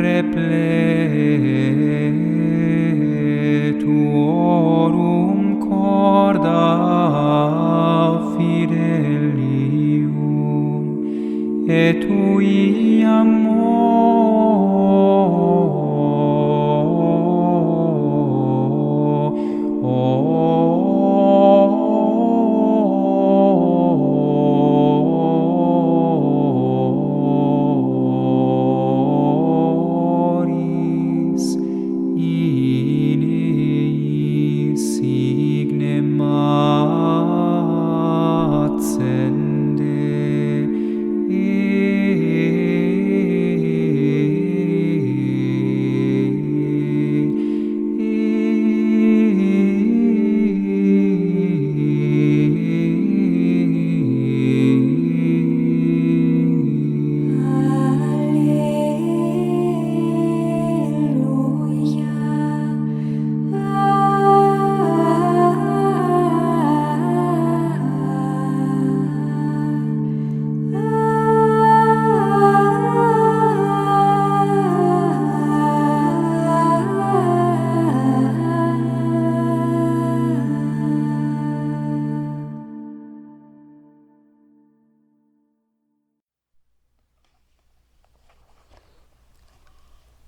repletuorum corda fidelium, et tui amoris in eis signem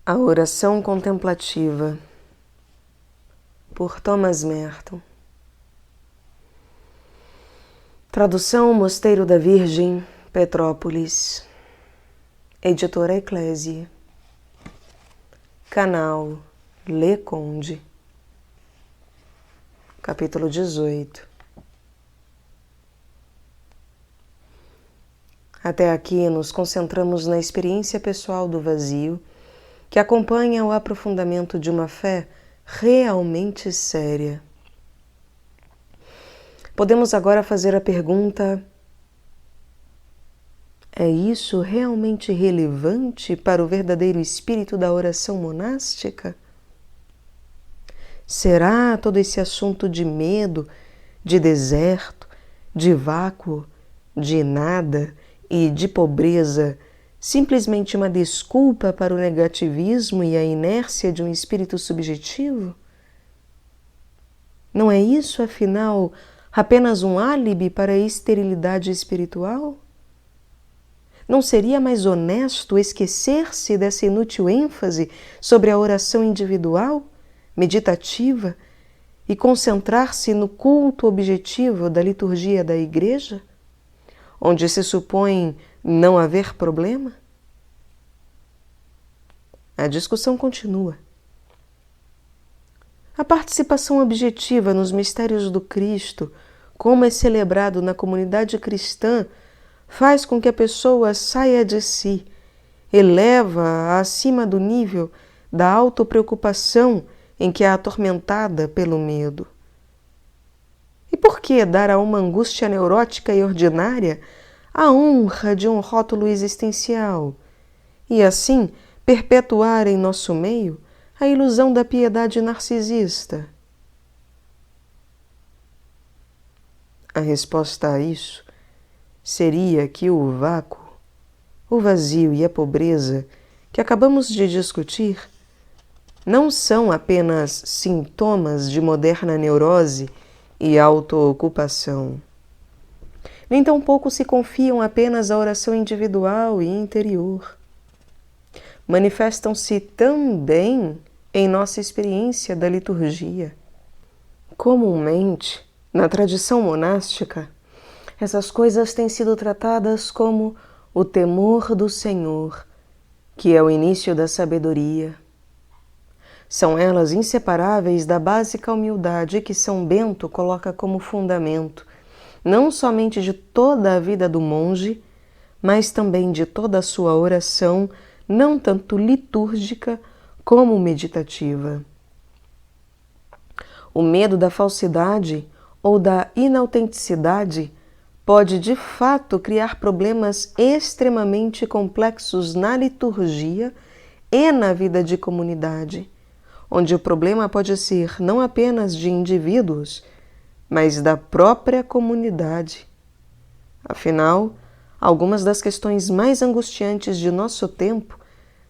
A Oração Contemplativa, por Thomas Merton. Tradução Mosteiro da Virgem, Petrópolis. Editora Eclésia. Canal Le Conde. Capítulo 18. Até aqui nos concentramos na experiência pessoal do vazio que acompanha o aprofundamento de uma fé realmente séria. Podemos agora fazer a pergunta: é isso realmente relevante para o verdadeiro espírito da oração monástica? Será todo esse assunto de medo, de deserto, de vácuo, de nada e de pobreza simplesmente uma desculpa para o negativismo e a inércia de um espírito subjetivo? Não é isso, afinal, apenas um álibi para a esterilidade espiritual? Não seria mais honesto esquecer-se dessa inútil ênfase sobre a oração individual, meditativa, e concentrar-se no culto objetivo da liturgia da Igreja, onde se supõe não haver problema? A discussão continua. A participação objetiva nos mistérios do Cristo, como é celebrado na comunidade cristã, faz com que a pessoa saia de si, eleva-a acima do nível da autopreocupação em que é atormentada pelo medo. E por que dar a uma angústia neurótica e ordinária a honra de um rótulo existencial e, assim, perpetuar em nosso meio a ilusão da piedade narcisista? A resposta a isso seria que o vácuo, o vazio e a pobreza que acabamos de discutir não são apenas sintomas de moderna neurose e autoocupação. Nem tampouco se confiam apenas à oração individual e interior. Manifestam-se também em nossa experiência da liturgia. Comumente, na tradição monástica, essas coisas têm sido tratadas como o temor do Senhor, que é o início da sabedoria. São elas inseparáveis da básica humildade que São Bento coloca como fundamento, não somente de toda a vida do monge, mas também de toda a sua oração, não tanto litúrgica como meditativa. O medo da falsidade ou da inautenticidade pode de fato criar problemas extremamente complexos na liturgia e na vida de comunidade, onde o problema pode ser não apenas de indivíduos, mas da própria comunidade. Afinal, algumas das questões mais angustiantes de nosso tempo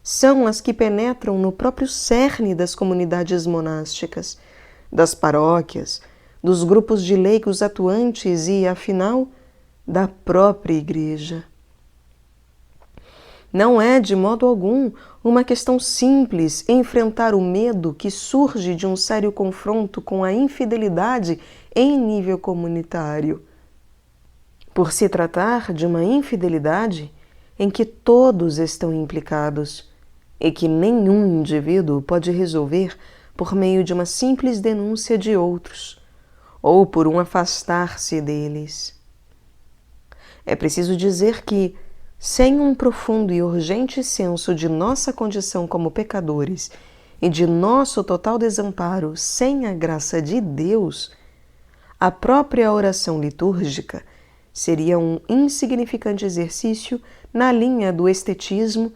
são as que penetram no próprio cerne das comunidades monásticas, das paróquias, dos grupos de leigos atuantes e, afinal, da própria Igreja. Não é, de modo algum, uma questão simples enfrentar o medo que surge de um sério confronto com a infidelidade em nível comunitário. Por se tratar de uma infidelidade em que todos estão implicados e que nenhum indivíduo pode resolver por meio de uma simples denúncia de outros ou por um afastar-se deles. É preciso dizer que, sem um profundo e urgente senso de nossa condição como pecadores e de nosso total desamparo sem a graça de Deus, a própria oração litúrgica seria um insignificante exercício na linha do estetismo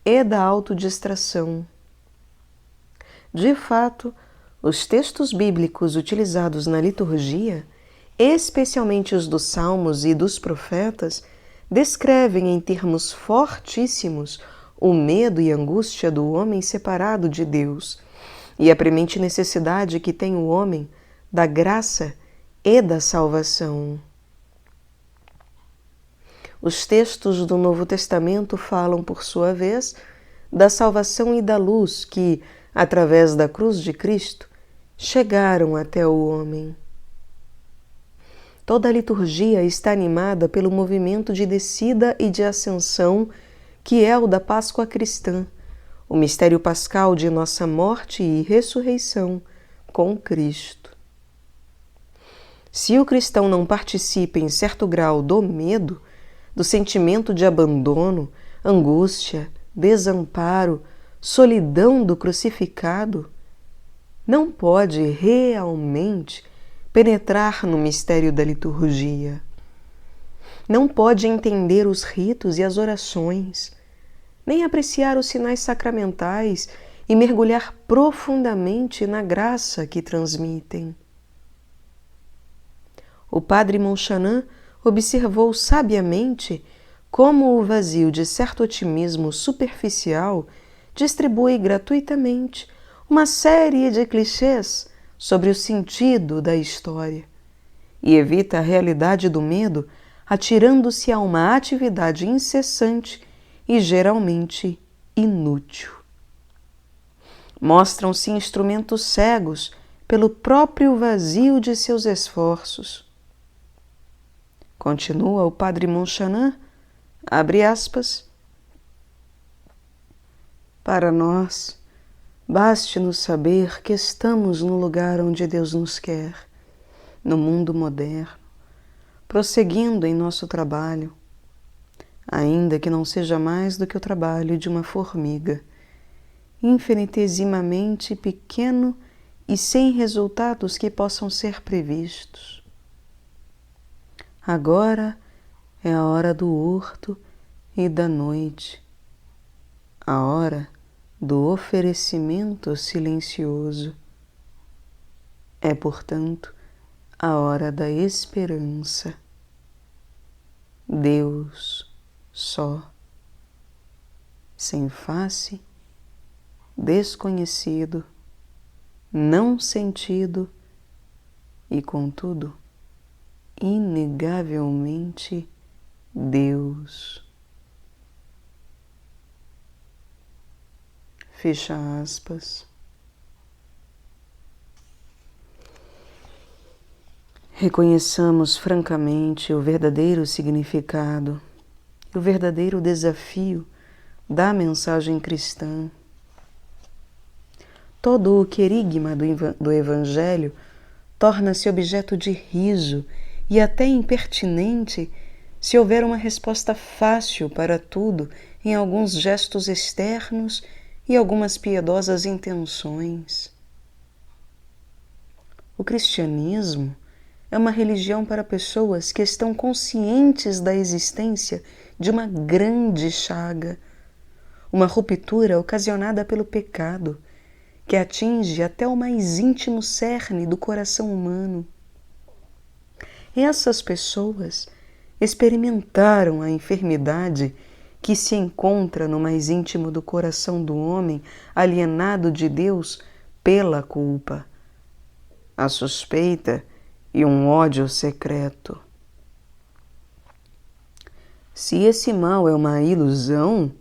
e da autodistração. De fato, os textos bíblicos utilizados na liturgia, especialmente os dos Salmos e dos Profetas, descrevem em termos fortíssimos o medo e angústia do homem separado de Deus e a premente necessidade que tem o homem da graça e da salvação. Os textos do Novo Testamento falam, por sua vez, da salvação e da luz que, através da cruz de Cristo, chegaram até o homem. Toda a liturgia está animada pelo movimento de descida e de ascensão que é o da Páscoa cristã, o mistério pascal de nossa morte e ressurreição com Cristo. Se o cristão não participa em certo grau do medo, do sentimento de abandono, angústia, desamparo, solidão do crucificado, não pode realmente penetrar no mistério da liturgia. Não pode entender os ritos e as orações, nem apreciar os sinais sacramentais e mergulhar profundamente na graça que transmitem. O padre Montchanin observou sabiamente como o vazio de certo otimismo superficial distribui gratuitamente uma série de clichês sobre o sentido da história e evita a realidade do medo atirando-se a uma atividade incessante e geralmente inútil. Mostram-se instrumentos cegos pelo próprio vazio de seus esforços. Continua o padre Montchanin, abre aspas, para nós, baste-nos saber que estamos no lugar onde Deus nos quer, no mundo moderno, prosseguindo em nosso trabalho, ainda que não seja mais do que o trabalho de uma formiga, infinitesimamente pequeno e sem resultados que possam ser previstos. Agora é a hora do hurto e da noite, a hora do oferecimento silencioso. É, portanto, a hora da esperança. Deus só, sem face, desconhecido, não sentido e, contudo, inegavelmente Deus. Fecha aspas. Reconheçamos francamente o verdadeiro significado e o verdadeiro desafio da mensagem cristã. Todo o querigma do Evangelho torna-se objeto de riso e até impertinente se houver uma resposta fácil para tudo em alguns gestos externos e algumas piedosas intenções. O cristianismo é uma religião para pessoas que estão conscientes da existência de uma grande chaga, uma ruptura ocasionada pelo pecado, que atinge até o mais íntimo cerne do coração humano. Essas pessoas experimentaram a enfermidade que se encontra no mais íntimo do coração do homem, alienado de Deus pela culpa, a suspeita e um ódio secreto. Se esse mal é uma ilusão,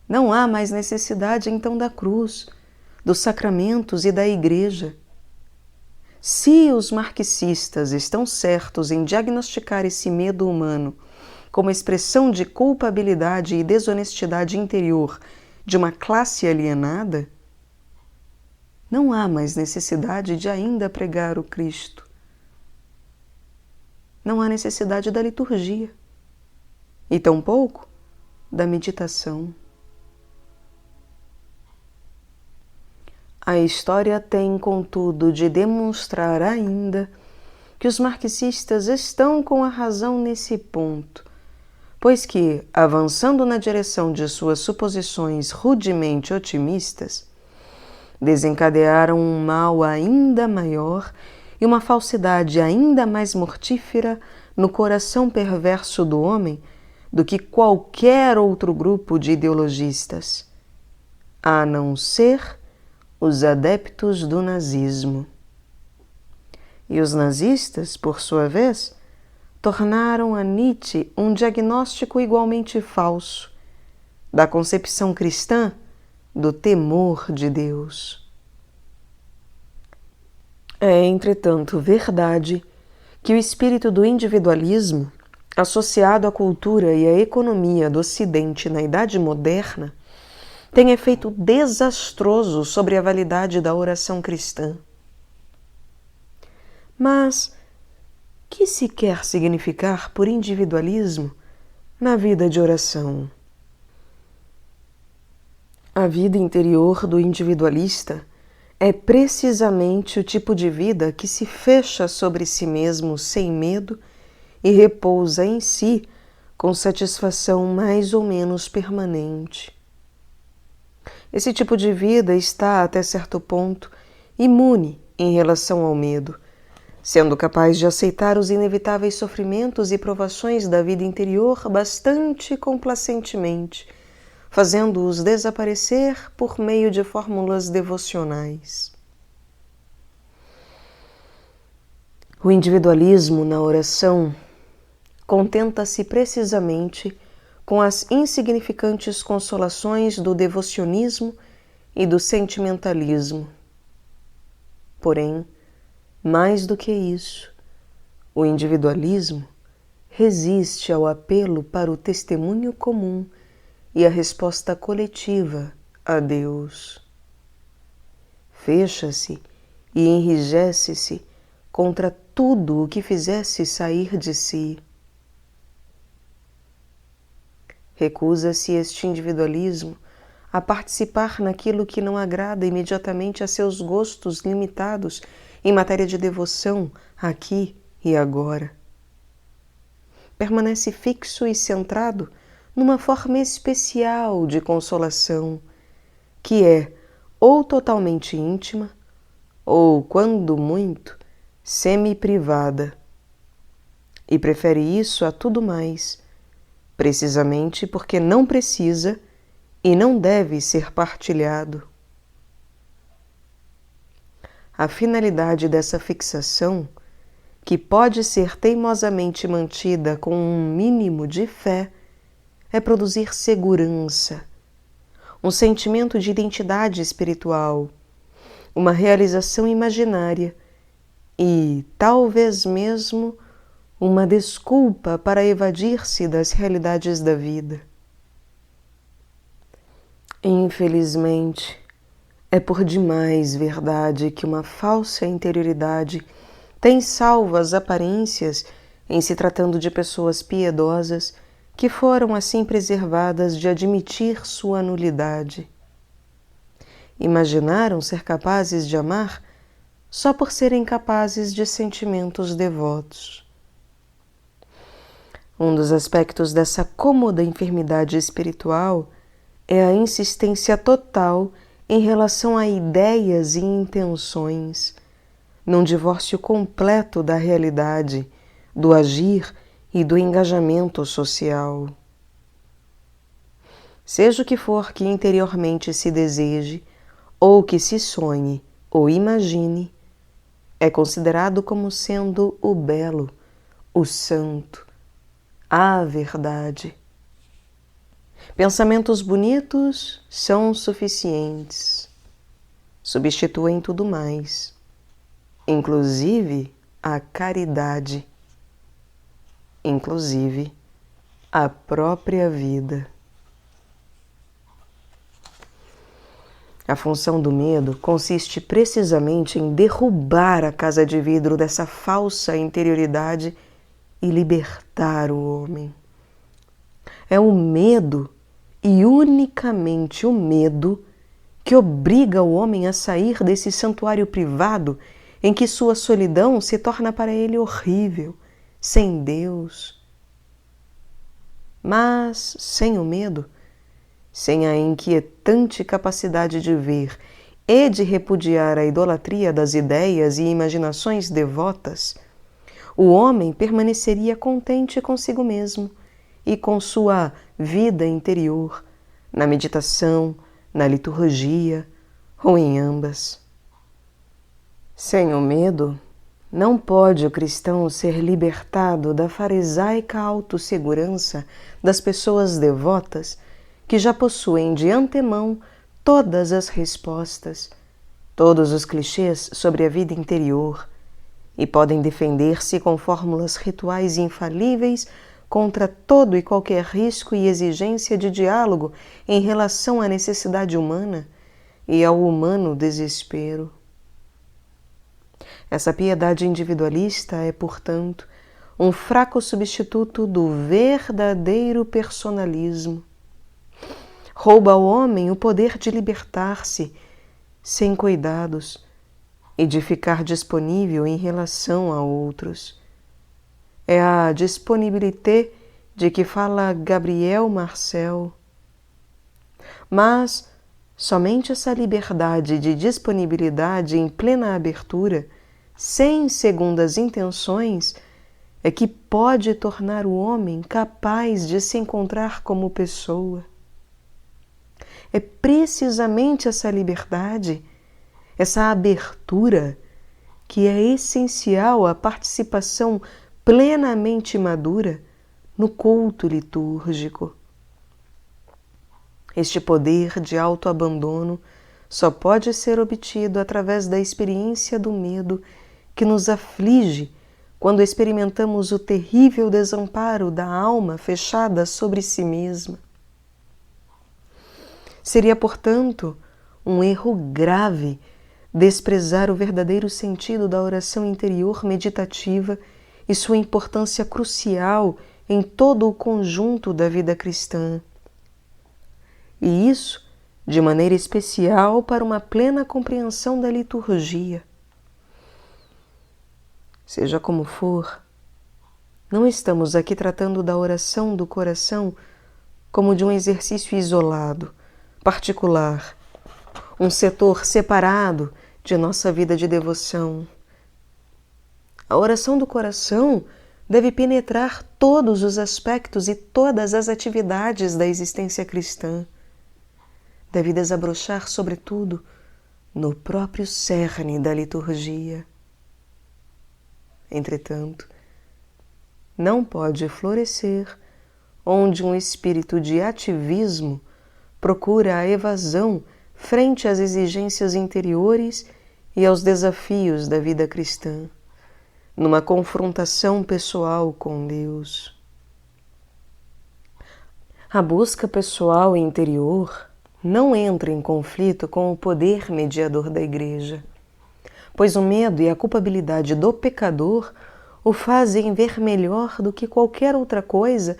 não há mais necessidade então da cruz, dos sacramentos e da igreja. Se os marxistas estão certos em diagnosticar esse medo humano como expressão de culpabilidade e desonestidade interior de uma classe alienada, não há mais necessidade de ainda pregar o Cristo. Não há necessidade da liturgia e tampouco da meditação. A história tem, contudo, de demonstrar ainda que os marxistas estão com a razão nesse ponto, pois que, avançando na direção de suas suposições rudemente otimistas, desencadearam um mal ainda maior e uma falsidade ainda mais mortífera no coração perverso do homem do que qualquer outro grupo de ideologistas, a não ser os adeptos do nazismo. E os nazistas, por sua vez, tornaram a Nietzsche um diagnóstico igualmente falso da concepção cristã do temor de Deus. É, entretanto, verdade que o espírito do individualismo, associado à cultura e à economia do Ocidente na Idade Moderna, tem efeito desastroso sobre a validade da oração cristã. Mas que se quer significar por individualismo na vida de oração? A vida interior do individualista é precisamente o tipo de vida que se fecha sobre si mesmo sem medo e repousa em si com satisfação mais ou menos permanente. Esse tipo de vida está, até certo ponto, imune em relação ao medo, sendo capaz de aceitar os inevitáveis sofrimentos e provações da vida interior bastante complacentemente, fazendo-os desaparecer por meio de fórmulas devocionais. O individualismo na oração contenta-se precisamente com as insignificantes consolações do devocionismo e do sentimentalismo. Porém, mais do que isso, o individualismo resiste ao apelo para o testemunho comum e a resposta coletiva a Deus. Fecha-se e enrijece-se contra tudo o que fizesse sair de si. Recusa-se este individualismo a participar naquilo que não agrada imediatamente a seus gostos limitados em matéria de devoção aqui e agora. Permanece fixo e centrado numa forma especial de consolação, que é ou totalmente íntima, ou, quando muito, semi-privada, e prefere isso a tudo mais, precisamente porque não precisa e não deve ser partilhado. A finalidade dessa fixação, que pode ser teimosamente mantida com um mínimo de fé, é produzir segurança, um sentimento de identidade espiritual, uma realização imaginária e, talvez mesmo, uma desculpa para evadir-se das realidades da vida. Infelizmente, é por demais verdade que uma falsa interioridade tem salvas aparências em se tratando de pessoas piedosas que foram assim preservadas de admitir sua nulidade. Imaginaram ser capazes de amar só por serem capazes de sentimentos devotos. Um dos aspectos dessa cômoda enfermidade espiritual é a insistência total em relação a ideias e intenções, num divórcio completo da realidade, do agir e do engajamento social. Seja o que for que interiormente se deseje, ou que se sonhe ou imagine, é considerado como sendo o belo, o santo, a verdade. Pensamentos bonitos são suficientes, substituem tudo mais, inclusive a caridade, inclusive a própria vida. A função do medo consiste precisamente em derrubar a casa de vidro dessa falsa interioridade e libertar o homem. É o medo, e unicamente o medo, que obriga o homem a sair desse santuário privado em que sua solidão se torna para ele horrível, sem Deus. Mas, sem o medo, sem a inquietante capacidade de ver e de repudiar a idolatria das ideias e imaginações devotas, o homem permaneceria contente consigo mesmo e com sua vida interior, na meditação, na liturgia ou em ambas. Sem o medo, não pode o cristão ser libertado da farisaica autossegurança das pessoas devotas que já possuem de antemão todas as respostas, todos os clichês sobre a vida interior e podem defender-se com fórmulas rituais infalíveis contra todo e qualquer risco e exigência de diálogo em relação à necessidade humana e ao humano desespero. Essa piedade individualista é, portanto, um fraco substituto do verdadeiro personalismo. Rouba ao homem o poder de libertar-se sem cuidados e de ficar disponível em relação a outros. É a disponibilité de que fala Gabriel Marcel. Mas somente essa liberdade de disponibilidade em plena abertura, sem segundas intenções, é que pode tornar o homem capaz de se encontrar como pessoa. É precisamente essa liberdade, essa abertura, que é essencial à participação plenamente madura no culto litúrgico. Este poder de autoabandono só pode ser obtido através da experiência do medo que nos aflige quando experimentamos o terrível desamparo da alma fechada sobre si mesma. Seria, portanto, um erro grave desprezar o verdadeiro sentido da oração interior meditativa e sua importância crucial em todo o conjunto da vida cristã. E isso de maneira especial para uma plena compreensão da liturgia. Seja como for, não estamos aqui tratando da oração do coração como de um exercício isolado, particular, um setor separado de nossa vida de devoção. A oração do coração deve penetrar todos os aspectos e todas as atividades da existência cristã. Deve desabrochar, sobretudo, no próprio cerne da liturgia. Entretanto, não pode florescer onde um espírito de ativismo procura a evasão frente às exigências interiores e aos desafios da vida cristã, numa confrontação pessoal com Deus. A busca pessoal e interior não entra em conflito com o poder mediador da Igreja, pois o medo e a culpabilidade do pecador o fazem ver melhor do que qualquer outra coisa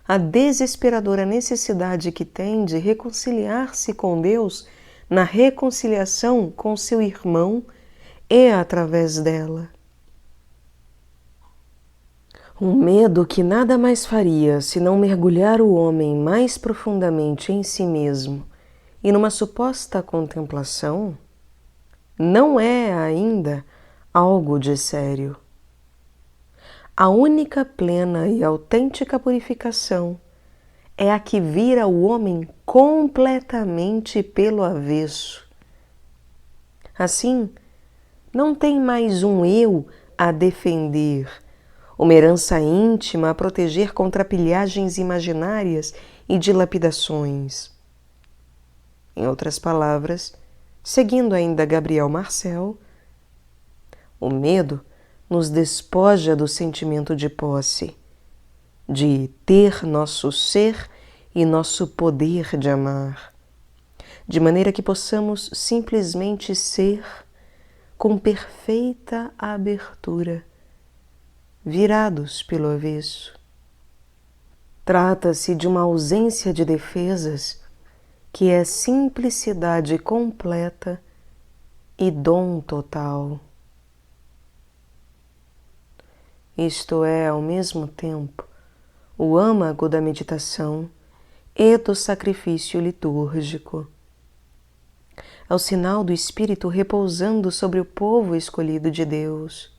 a desesperadora necessidade que tem de reconciliar-se com Deus na reconciliação com seu irmão e através dela. Um medo que nada mais faria senão mergulhar o homem mais profundamente em si mesmo e numa suposta contemplação, não é ainda algo de sério. A única plena e autêntica purificação é a que vira o homem completamente pelo avesso. Assim, não tem mais um eu a defender, uma herança íntima a proteger contra pilhagens imaginárias e dilapidações. Em outras palavras, seguindo ainda Gabriel Marcel, o medo nos despoja do sentimento de posse, de ter nosso ser e nosso poder de amar, de maneira que possamos simplesmente ser com perfeita abertura, virados pelo avesso. Trata-se de uma ausência de defesas que é simplicidade completa e dom total. Isto é, ao mesmo tempo, o âmago da meditação e do sacrifício litúrgico. É o sinal do Espírito repousando sobre o povo escolhido de Deus,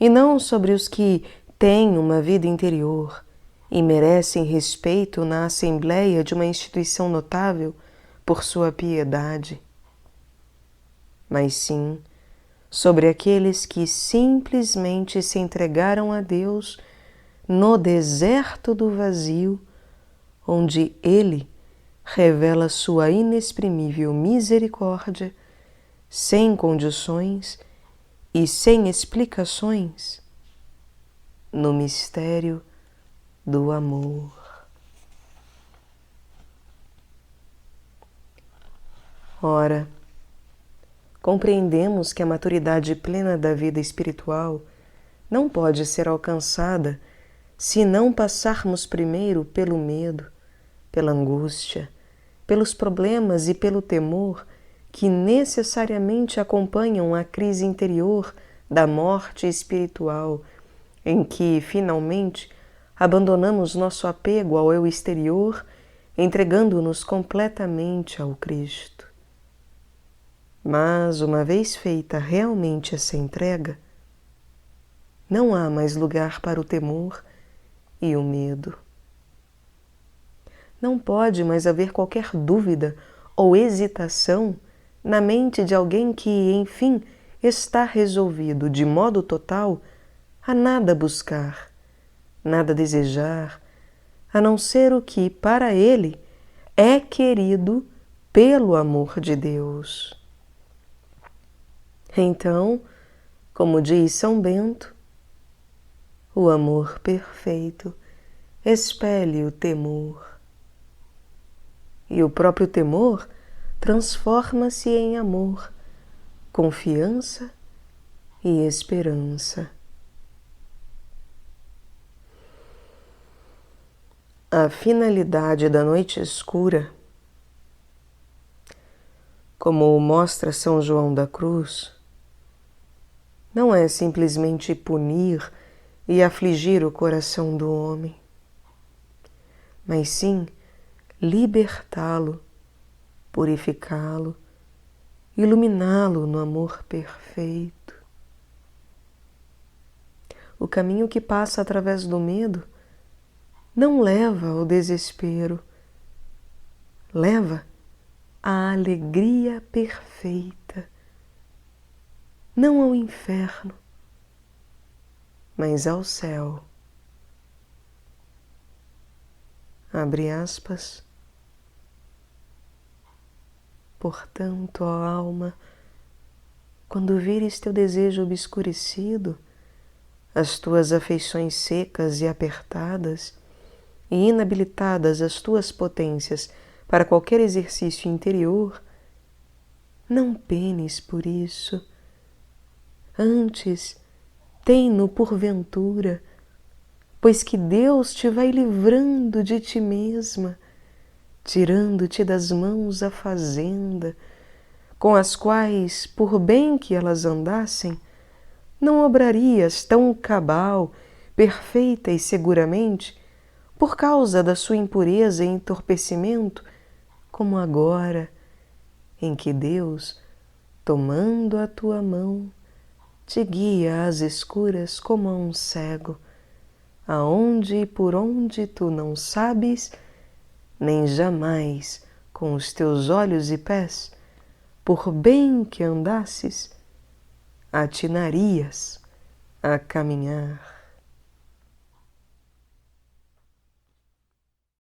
e não sobre os que têm uma vida interior e merecem respeito na assembleia de uma instituição notável por sua piedade, mas sim sobre aqueles que simplesmente se entregaram a Deus no deserto do vazio, onde Ele revela sua inexprimível misericórdia, sem condições e sem explicações, no mistério do amor. Ora, compreendemos que a maturidade plena da vida espiritual não pode ser alcançada se não passarmos primeiro pelo medo, pela angústia, pelos problemas e pelo temor que necessariamente acompanham a crise interior da morte espiritual, em que, finalmente, abandonamos nosso apego ao eu exterior, entregando-nos completamente ao Cristo. Mas, uma vez feita realmente essa entrega, não há mais lugar para o temor e o medo. Não pode mais haver qualquer dúvida ou hesitação na mente de alguém que, enfim, está resolvido de modo total a nada buscar, nada desejar, a não ser o que, para ele, é querido pelo amor de Deus. Então, como diz São Bento, o amor perfeito expele o temor. E o próprio temor transforma-se em amor, confiança e esperança. A finalidade da noite escura, como mostra São João da Cruz, não é simplesmente punir e afligir o coração do homem, mas sim libertá-lo, purificá-lo, iluminá-lo no amor perfeito. O caminho que passa através do medo não leva ao desespero, leva à alegria perfeita, não ao inferno, mas ao céu. Abre aspas. Portanto, ó alma, quando vires teu desejo obscurecido, as tuas afeições secas e apertadas, e inabilitadas as tuas potências para qualquer exercício interior, não penes por isso. Antes, tem-no por ventura, pois que Deus te vai livrando de ti mesma, tirando-te das mãos a fazenda, com as quais, por bem que elas andassem, não obrarias tão cabal, perfeita e seguramente, por causa da sua impureza e entorpecimento, como agora, em que Deus, tomando a tua mão, te guia às escuras como a um cego, aonde e por onde tu não sabes nem jamais com os teus olhos e pés, por bem que andasses, atinarias a caminhar.